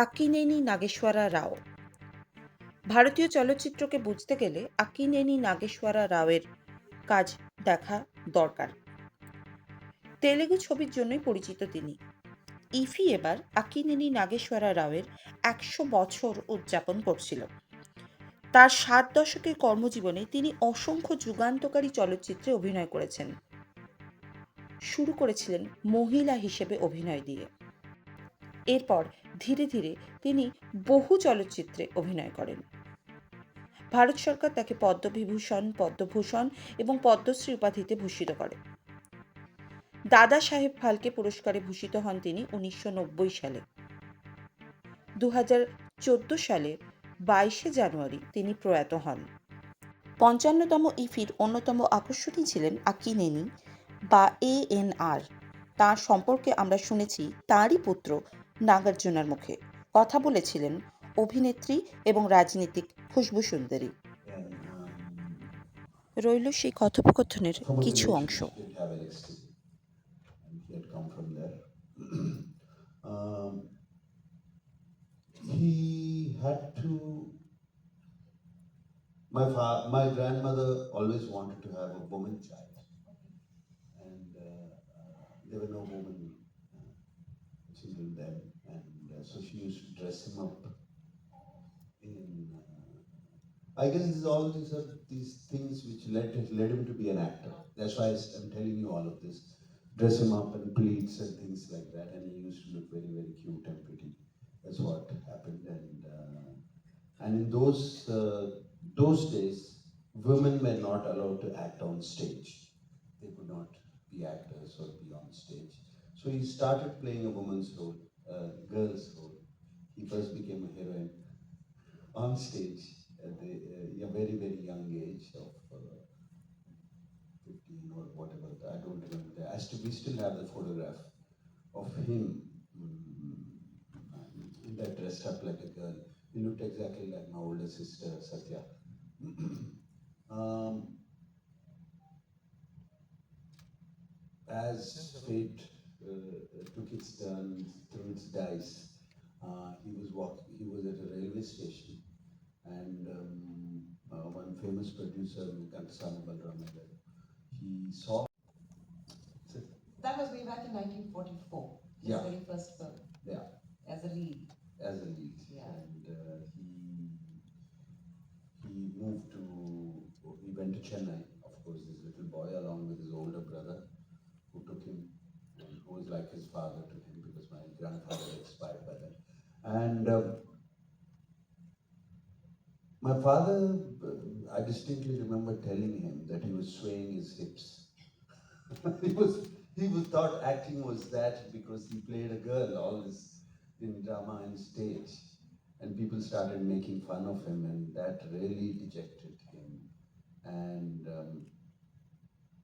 আক্কিনেনি নাগেশ্বরা রাও। ভারতীয় চলচ্চিত্রকে বুঝতে গেলে আক্কিনেনি নাগেশ্বরা রাওয়ের কাজ দেখা দরকার। তেলুগু ছবির জন্যই পরিচিত তিনি। ইফি এবার আক্কিনেনি নাগেশ্বরা রাওয়ের ১০০ বছর উদযাপন করছিল। তার ৭ দশকের কর্মজীবনে তিনি অসংখ্য যুগান্তকারী চলচ্চিত্রে অভিনয় করেছেন। শুরু করেছিলেন মহিলা হিসেবে অভিনয় দিয়ে। এরপর ধীরে ধীরে তিনি বহু চলচ্চিত্রে অভিনয় করেন। ভারত সরকার তাকে পদ্মবিভূষণ, পদ্মভূষণ এবং পদ্মশ্রী উপাধিতে ভূষিত করে। দাদা সাহেব ফালকে পুরস্কারে ভূষিত হন তিনি ১৯৯০ সালে। ২০১৪ সালের ২২শে জানুয়ারি তিনি প্রয়াত হন। ৫৫তম ইফির অন্যতম আকর্ষণই ছিলেন আক্কিনেনি বা ANR। তাঁর সম্পর্কে আমরা শুনেছি তাঁরই পুত্র নাগার্জুনার মুখে। কথা বলেছিলেন অভিনেত্রী এবং রাজনীতিক খুশবু সুন্দরী। রইল সেই কথোপকথনের কিছু অংশ। My grandmother always wanted to have a woman child, and there were no women children then, and so she used to dress him up in. I guess these things which led him to be an actor. That's why I'm telling you all of this. Dress him up in pleats and things like that, and he used to look very, very cute and pretty. That's what happened, and in those days, women were not allowed to act on stage. They could not be actors or be on stage. So he started playing a woman's role, a girl's role. He first became a heroine on stage at a very, very young age of 15 or whatever. I don't remember. We still have the photograph of him that dressed up like a girl. He looked exactly like my older sister, Satya. As fate took its turn, threw its dice, he was at a railway station, and one famous producer, he saw. That was way back in 1944. His Yeah. very first film. Yeah. As a lead. Yeah. And he went to Chennai. Of course, this little boy, along with his older brother, who took him, and who was like his father to him, because my grandfather expired by then. And my father, I distinctly remember telling him that he was swaying his hips. he thought acting was that because he played a girl, all this in drama and stage, and people started making fun of him, and that really dejected him. And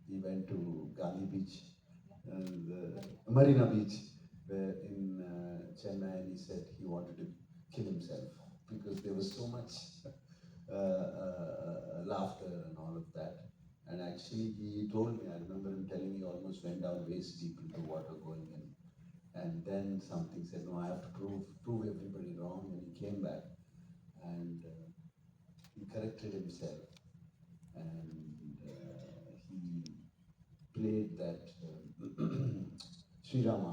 he went to Gandhi Beach, Marina Beach, in Chennai, and he said he wanted to kill himself because there was so much laughter and all of that. And actually, he told me, I remember him telling me, he almost went down waist deep into water going in. And then something said, no, I have to prove everybody wrong. And he came back, and he corrected himself, and he played that Sri Rama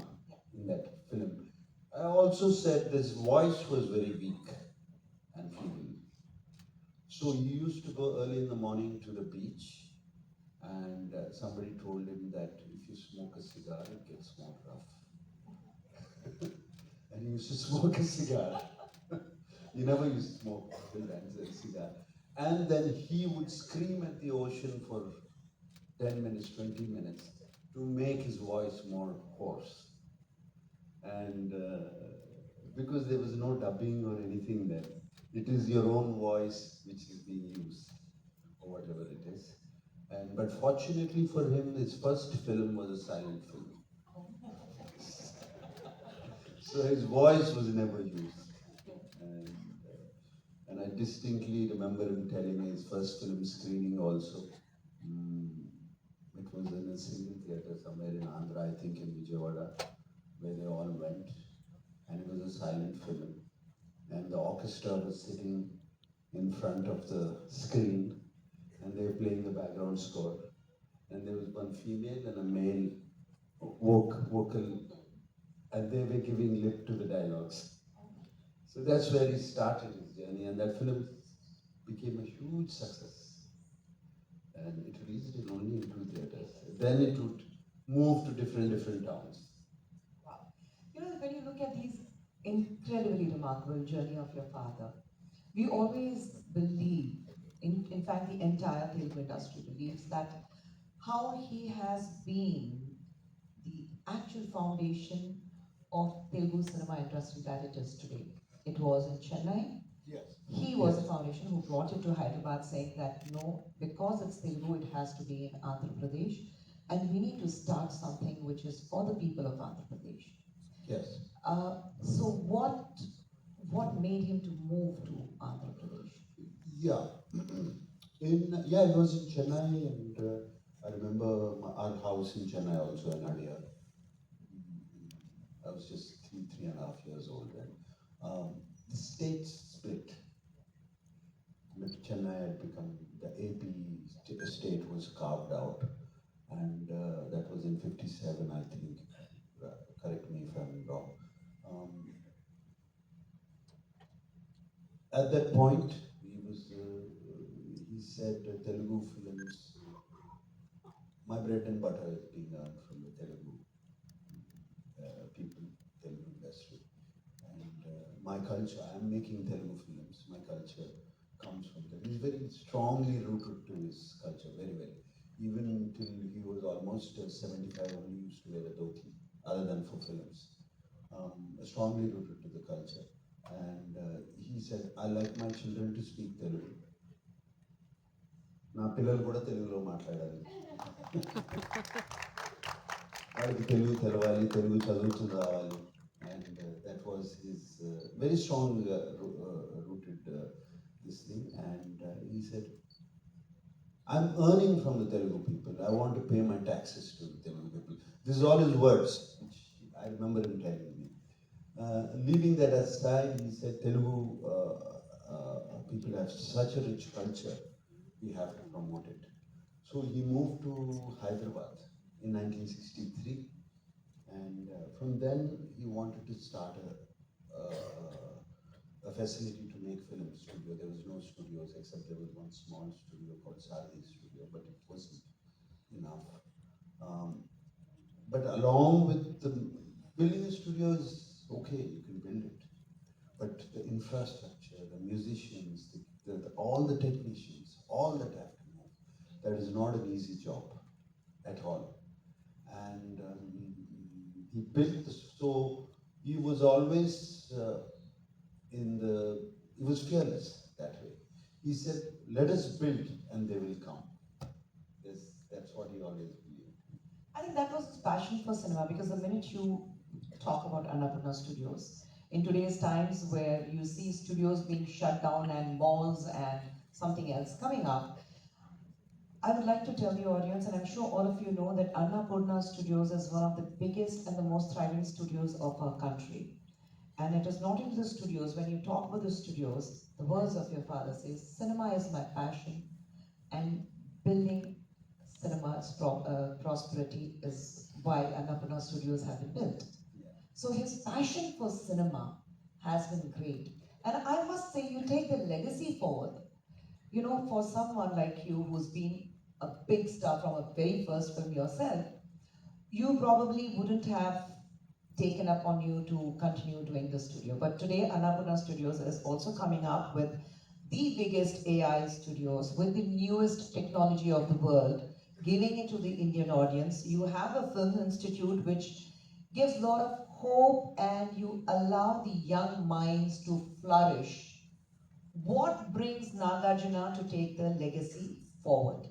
in that film. I also said his voice was very weak and feeble. So he used to go early in the morning to the beach, and somebody told him that if you smoke a cigar, it gets more rough. And he used to smoke a cigar. He never used to smoke till then, a cigar. And then he would scream at the ocean for 10 minutes, 20 minutes to make his voice more hoarse. And because there was no dubbing or anything there, it is your own voice which is being used, or whatever it is. But fortunately for him, his first film was a silent film. So his voice was never used. And I distinctly remember him telling me his first film screening also. It was in a single theatre somewhere in Andhra, I think in Vijayawada, where they all went. And it was a silent film. orchestra was sitting in front of the screen and they were playing the background score. And there was one female and a male vocal, and they were giving lip to the dialogues. So that's where he started his journey, and that film became a huge success. And it released in only in 2 theaters. Then it would move to different towns. Wow. You know, when you look at these incredibly remarkable journey of your father, we always believe, in fact, the entire Telugu industry believes that how he has been the actual foundation of Telugu cinema industry that it is today. It was in Chennai. Yes. He was the foundation who brought it to Hyderabad, saying that no, because it's Telugu, it has to be in Andhra Pradesh, and we need to start something which is for the people of Andhra Pradesh. Yes. So what made him to move to Andhra Pradesh? Yeah. It was in Chennai, and I remember our house in Chennai also, in Adia. I was just three and a half years old then. The state split. Chennai had become, the AP state was carved out, and that was in 57, I think. Correct me if I'm wrong. At that point, he said Telugu films, my bread and butter is being earned from the Telugu people, Telugu industry. And my culture, I'm making Telugu films, my culture comes from Telugu. He's very strongly rooted to his culture, very, very. Even till he was almost 75, only used to wear a dhoti, other than for films. Strongly rooted to the culture. And he said, I like my children to speak Telugu. నా పిల్లలు కూడా తెలుగులో మాట్లాడాలి, వాళ్ళకి తెలుగు తెలవాలి, తెలుగు చదువుతుంది రావాలి. And that was his very strong rooted this thing. And he said, I'm earning from the Telugu people. I want to pay my taxes to the Telugu people. This is all his words, which I remember him telling me. Leaving that aside, he said, Telugu people have such a rich culture, we have to promote it. So he moved to Hyderabad in 1963, and from then he wanted to start a facility to make film studio. There was no studios except there was one small studio called Sardi Studio, but it wasn't enough. But along with the building a studio is okay, you can build it, but the infrastructure, the musicians, all the technicians, all that have to move. That is not an easy job at all. And he built this, so he was always he was fearless that way. He said, let us build and they will come. That's what he always believed. I think that was his passion for cinema, because the minute you talk about Annapurna Studios, in today's times where you see studios being shut down and malls and something else coming up, I would like to tell the audience, and I'm sure all of you know, that Annapurna Studios is one of the biggest and the most thriving studios of our country. And it is not in the studios, when you talk about the studios, the words of your father says, cinema is my passion, and building cinema's prosperity is why Annapurna Studios have been built. So his passion for cinema has been great. And I must say, you take the legacy forward. You know, for someone like you who's been a big star from a very first film yourself, you probably wouldn't have taken up on you to continue doing the studio. But today, Annapurna Studios is also coming up with the biggest AI studios, with the newest technology of the world, giving it to the Indian audience. You have a film institute which gives a lot of hope, and you allow the young minds to flourish. What brings Nagarjuna to take the legacy forward?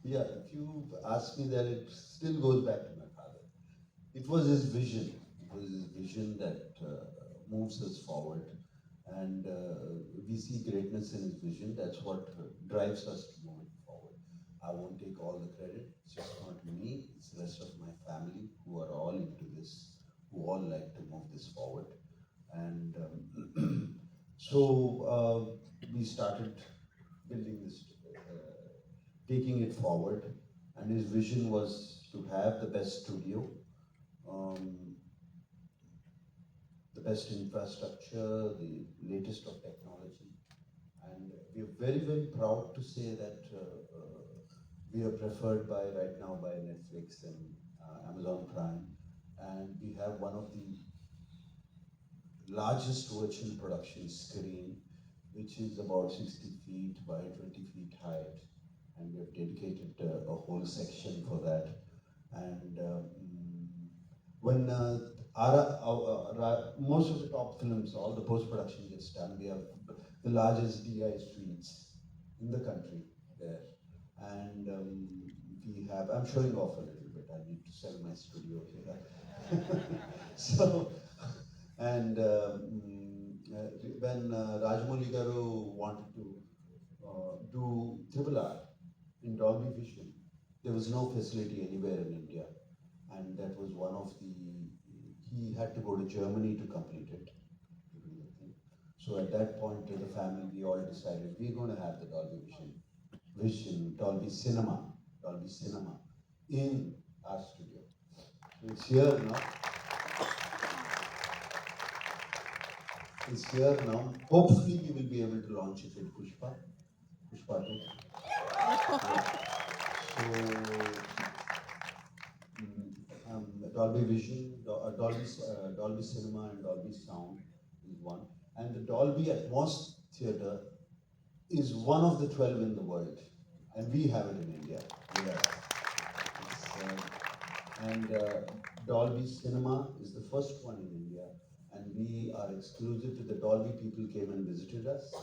Yeah, if you ask me that, it still goes back to my father. It was his vision. It was his vision that moves us forward. And we see greatness in his vision. That's what drives us to move it forward. I won't take all the credit. It's just not me. It's the rest of my family who are all into this, who all like to move this forward. And So we started building this, taking it forward, and his vision was to have the best studio, um, the best infrastructure, the latest of technology, and we are very, very proud to say that we are preferred by right now by Netflix and Amazon Prime, and we have one of the largest virtual production screen, which is about 60 feet by 20 feet height, and we have dedicated a whole section for that. And when most of the top films, all the post-production gets done, we have the largest DI suites in the country there. And we have, I'm showing off a little bit, I need to sell my studio here. So, and when Rajamouli Garu wanted to do RRR in Dolby Vision, there was no facility anywhere in India, and that was one of the, he had to go to Germany to complete it, to do the thing. So at that point, the family, we all decided we're going to have the Dolby Vision, Dolby Cinema in our studio. So it's here now. It's here now. Hopefully, we will be able to launch it with Pushpa 2. So, Dolby Vision, Dolby Cinema, and Dolby Sound is one, and the Dolby Atmos Theatre is one of the 12 in the world, and we have it in India. Dolby Cinema is the first one in India, and we are exclusive to the Dolby. People came and visited us,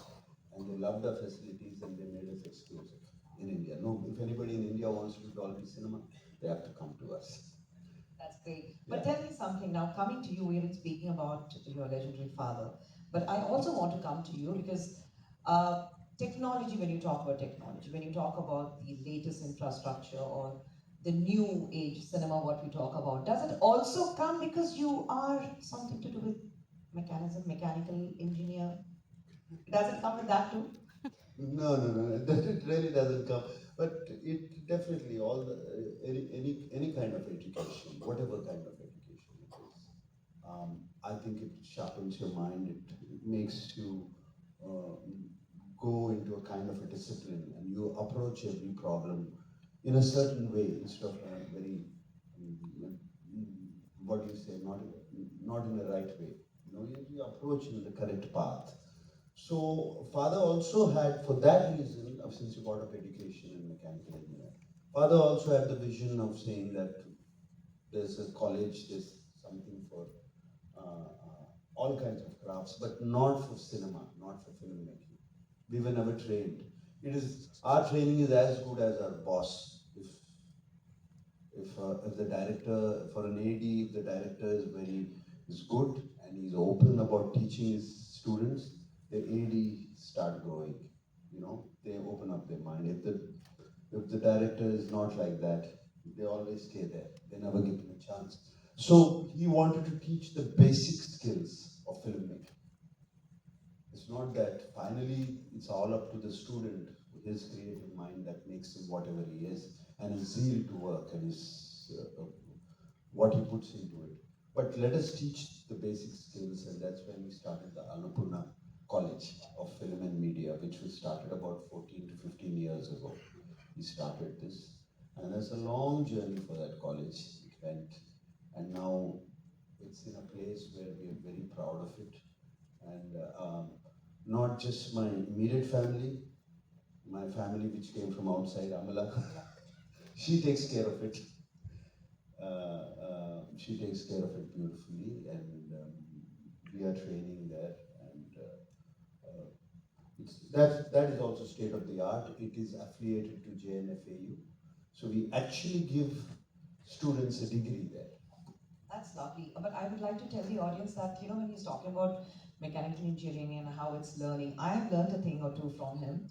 and they loved our facilities, and they made us exclusive in India. No, if anybody in India wants to do Dolby Cinema, they have to come to us. That's great. But tell me something now, coming to you, we've been speaking about your legendary father, but I also want to come to you because technology, when you talk about technology, when you talk about the latest infrastructure or the new age cinema, what we talk about, does it also come because you are something to do with mechanical engineer? Does it come with that too? No, it really doesn't come. But it definitely, all the, any kind of education, whatever kind of education it is, I think it sharpens your mind, it makes you go into a kind of a discipline, and you approach every problem in a certain way instead of a very, what do you say, not in the right way. You know, you approach in the correct path. So father also had, for that reason, since he got up education in mechanical engineering, father also had the vision of saying that there's a college, there's something for all kinds of crafts, but not for cinema, not for filmmaking. We were never trained. Our training is as good as our boss. If the director, for an AD, if the director is good and he's open about teaching his students, the AD start growing. You know, they open up their mind. If the director is not like that, they always stay there. They never give him a chance. So he wanted to teach the basic skills of filmmaking. It's not that finally it's all up to the student, his creative mind that makes him whatever he is, and his zeal to work and his what he puts into it. But let us teach the basic skills, and that's when we started the Annapurna College of Film and Media, which was started about 14 to 15 years ago. We started this, and there's a long journey for that college. It went, and now it's in a place where we are very proud of it. And not just my immediate family, my family which came from outside, Amala, she takes care of it. She takes care of it beautifully, and we are training there. And that is also state of the art. It is affiliated to JNFAU. So we actually give students a degree there. That's lovely. But I would like to tell the audience that, you know, when he's talking about mechanical engineering and how it's learning, I have learned a thing or two from him.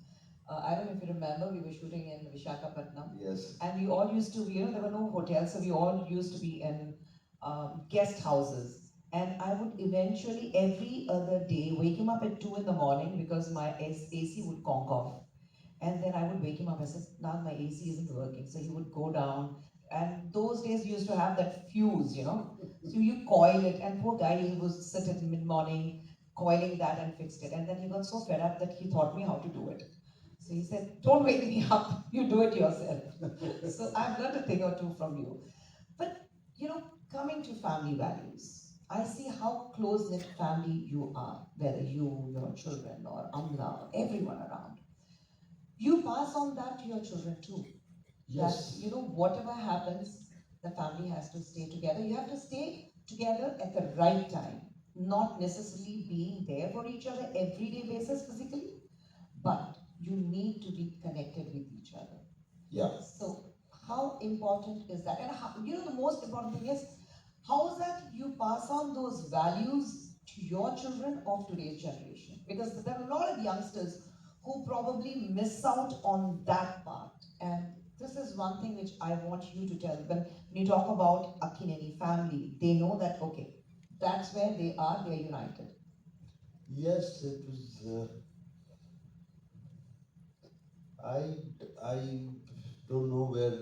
I don't know if you remember, we were shooting in Visakhapatnam. Yes. And we all used to, you know, there were no hotels, so we all used to be in guest houses. And I would eventually every other day wake him up at 2 in the morning because my AC would conk off. And then I would wake him up. I said, now my AC isn't working. So he would go down. And those days you used to have that fuse, you know. So you coil it, and poor guy, he would sit at mid-morning coiling that and fixed it. And then he got so fed up that he taught me how to do it. So he said, don't wake me up, you do it yourself. So I've learned a thing or two from you. But, you know, coming to family values, I see how close-knit family you are, whether you, your children, or Amna, everyone around. You pass on that to your children too. Yes. That, you know, whatever happens, the family has to stay together. You have to stay together at the right time, not necessarily being there for each other everyday basis physically, but you need to be connected with each other. Yeah. So how important is that? And how, you know, the most important thing is, how is that you pass on those values to your children of today's generation? Because there are a lot of youngsters who probably miss out on that part. And this is one thing which I want you to tell. When you talk about Akkineni family, they know that, okay, that's where they are, they're united. Yes, it was. I don't know where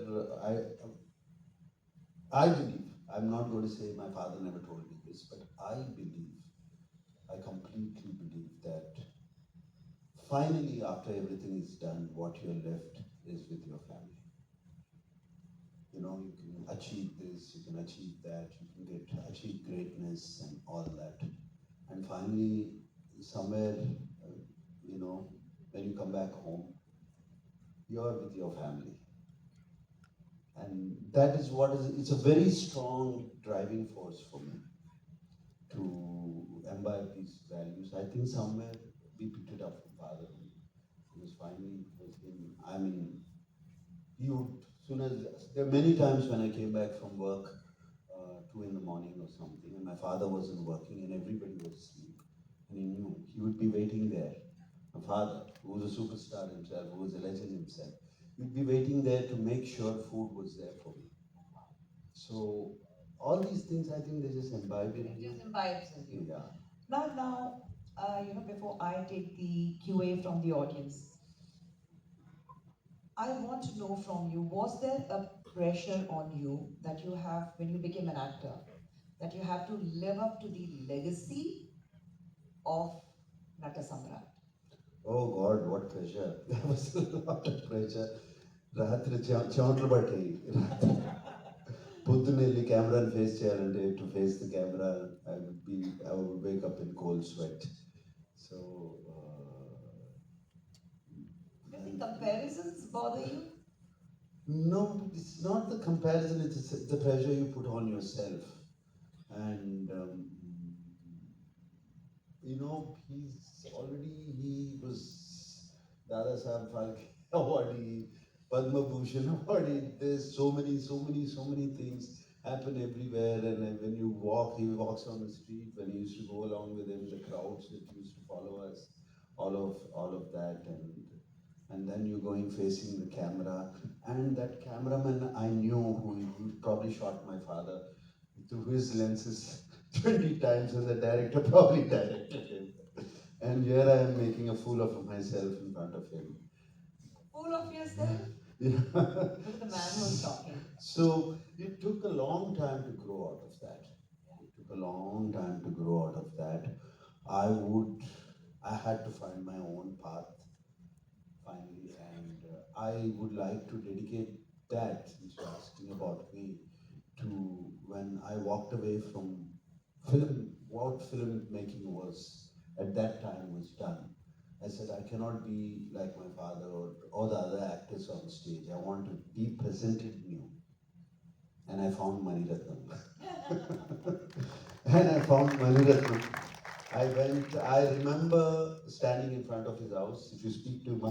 I believe. I'm not going to say my father never told me this, but I believe. I completely believe that finally, after everything is done, what you're left is with your family. You know, you can achieve this, you can achieve that, you can achieve greatness and all that. And finally, somewhere, you know, when you come back home, you're with your family. And that is what is, it's a very strong driving force for me to imbibe these values. I think somewhere we picked it up from father. Because finally it was him. I mean, he would, soon as, there are many times when I came back from work, 2 in the morning or something, and my father wasn't working and everybody was asleep. And he knew, he would be waiting there. My father, who was a superstar himself, who was a legend himself, he'd be waiting there to make sure food was there for me. So, all these things, I think they just imbibe in It you. just imbibes in you. Yeah. Now, you know, before I take the QA from the audience, I want to know from you, was there a pressure on you that you have when you became an actor, that you have to live up to the legacy of Nata Samrat? Oh God, what pressure. There was a lot of pressure. రాత్రి చెమటలు పట్టాయి పొద్దున్న వెళ్ళి కెమెరాని face చేయాలంటే to face the camera I would wake up in cold sweat. So Did the comparisons bother you? no, it's not the comparison, it's the pressure you put on yourself. And you know, he was Dada Saheb Phalke awardee, Padma Bhushan awardee. There's so many things happen everywhere. And when you walk, he walks on the street. When he used to go along with him, the crowds that used to follow us, all of that, and then you're going facing the camera, and that cameraman I knew who probably shot my father through his lenses 20 times, and the director probably directed him. And here I am making a fool of myself in front of him. Full of yourself? Yeah. Look at the man who's talking. So it took a long time to grow out of that. It took a long time to grow out of that. I had to find my own path finally, and I would like to dedicate that, since you're asking about me, to when I walked away from film, what filmmaking was at that time was done. I said, I cannot be like my father or the other actors on stage. I want to be presented new. And I found Mani Ratnam. And I found Mani Ratnam. I remember standing in front of his house. If you speak to him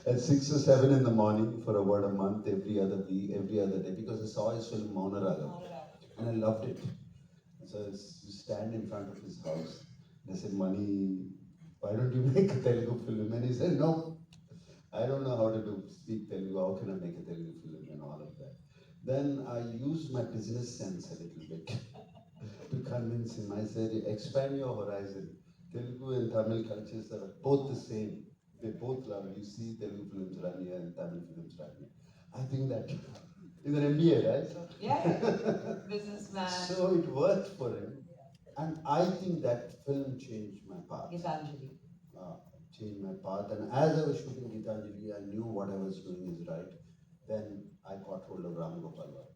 at 6 or 7 in the morning for a word a month, every other week, every other day, because I saw his film Mauna Ragam. And I loved it. So I stand in front of his house. And I said, Mani, why don't you make a Telugu film? And he said, no, I don't know how to speak Telugu. How can I make a Telugu film and all of that? Then I used my business sense a little bit to to convince him. I said, expand your horizon. Telugu and Tamil cultures are both the same. They both love. You see Telugu films run here and Tamil films run here. I think that he's an MBA, right? Yeah, businessman. So it worked for him, and I think that film changed my path. Gitanjali. Changed my path, and as I was shooting Gitanjali, I knew what I was doing is right. Then I got hold of Ram Gopal Verma.